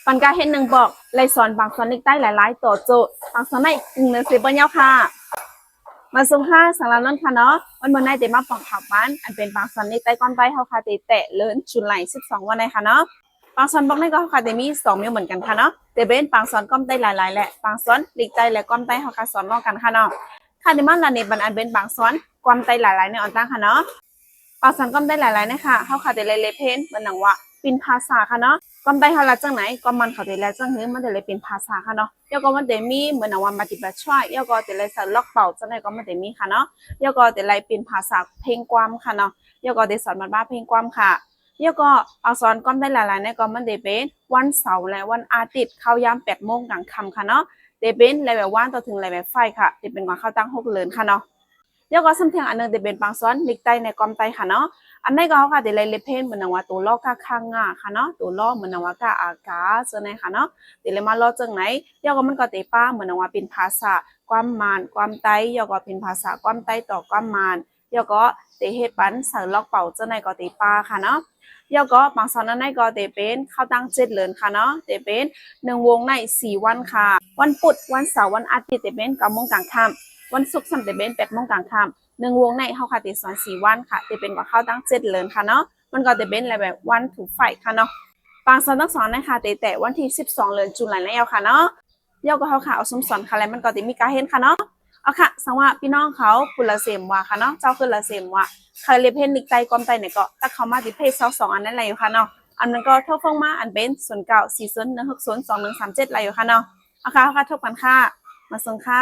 ปันกาเห็นหนึ่งบอกเลยสอนบางสอนอีกใต้หลายๆต่อโจบางสอนในหนึ่งสิบเปิ้ลเยาค่ะมาส่งค่ะสังลานั่นค่ะเนาะวันเมื่อไหร่เดี๋ยวมาปังขับบ้านอันเป็นบางสอนในใต้ก้อนใต้เขาค่ะแตะเลินชุนไหล12 วันในค่ะเนาะบางสอนบอกในก็เขาค่ะเดี๋ยวมี2 มิ้วเหมือนกันค่ะเนาะแต่เป็นบางสอนก้อมใต้หลายๆแหละบางสอนหลีกใต้และก้อมใต้เขาค่ะสอนนอกกันค่ะเนาะค่ะเดี๋ยวมันละเนี่ยบันอันเป็นบางสอนก้อมใต้หลายๆในอ่อนตั้งค่ะเนาะ ปากสันก้อมได้หลายๆนะคะเขาขาดแต่เลยเลเพนเหมือนหนังว่าเป็นภาษาค่ะเนาะก้อมได้เขาละจังไหนก้อมมันเขาแต่ละจังหื้อมันแต่เลยเป็นภาษาค่ะเนาะเดี๋ยวก็มันแต่มีเหมือนหนังว่ามาฏิบัติช่วยเดี๋ยวก็แต่เลยสล็อกเป่าจังไหนก็มันแต่มีค่ะเนาะเดี๋ยวก็แต่เลยเป็นภาษาเพลงความค่ะเนาะเดี๋ยวก็แต่สอนมันบ้าเพลงความค่ะเดี๋ยวก็เอาสอนก้อมได้หลายๆในก็มันแต่เป็นวันเสาร์และวันอาทิตย์เข้ายาม8 โมงกลางค่ำค่ะเนาะเดเป็นเลยแบบว่านต่อถึงเลยแบบไฟค่ะเดเป็นวันเข้าตั้ง6 เดือนค่ะเนาะเดี๋ยวก็สำเทียงอันนึงเดเป็นบางซ้อนลิกใต้ในก้อมใต้ค่ะเนาะ อันนี้ก็เขาค่ะเดี๋ยวเลยเพนเหมือนว่าตัวล้อกาข้างอ่ะค่ะเนาะตัวล้อเหมือนว่ากาอากาเจอไหนค่ะเนาะเดี๋ยวเลยมาล้อจังไหนเดี๋ยวก็มันก็เตป้าเหมือนว่าเป็นภาษาความมานความไตเดี๋ยวก็เป็นภาษาความไตต่อความมานเดี๋ยวก็เตเฮ็ดปันเสือล็อกเป่าเจอไหนก็เตป้าค่ะเนาะเดี๋ยวก็บางสอนนั้นก็เตเป็นเข้าตั้ง7 เดือนค่ะเนาะเตเป็น1 วงใน4 วันค่ะวันพุธวันเสาร์วันอาทิตย์เตเป็น9 โมงกลางค่ำวันศุกร์เตเป็น8 โมงกลางค่ำ1 วงในเขาค่ะติสอน4 วันค่ะจะเป็นกว่าเข้าตั้ง7 เดือนค่ะเนาะมันก็จะเป็นอะไรแบบวันถูกไฟค่ะเนาะบางสอนต้องสอนนะคะแต่วันที่12 เดือนตุลาคมแล้วค่ะเนาะเดี๋ยวก็เขาค่ะเอาสมสอนค่ะแล้วมันก็จะมีการเห็นค่ะเนาะเอาค่ะสังว่าพี่น้องเขาปุระเสมว่าค่ะเนาะเจ้าคือละเสมว่าใครเรียนเพนนิกไตกอมไตเนี่ยก็ถ้าเขามาที่เพจ22อันนั้นอะไรอยู่ค่ะเนาะอันนั้นก็เท่าฟงมาอันเป็น094016021137อะไรอยู่ค่ะเนาะเอาค่ะทบกันค่ะมาส่งค่ะ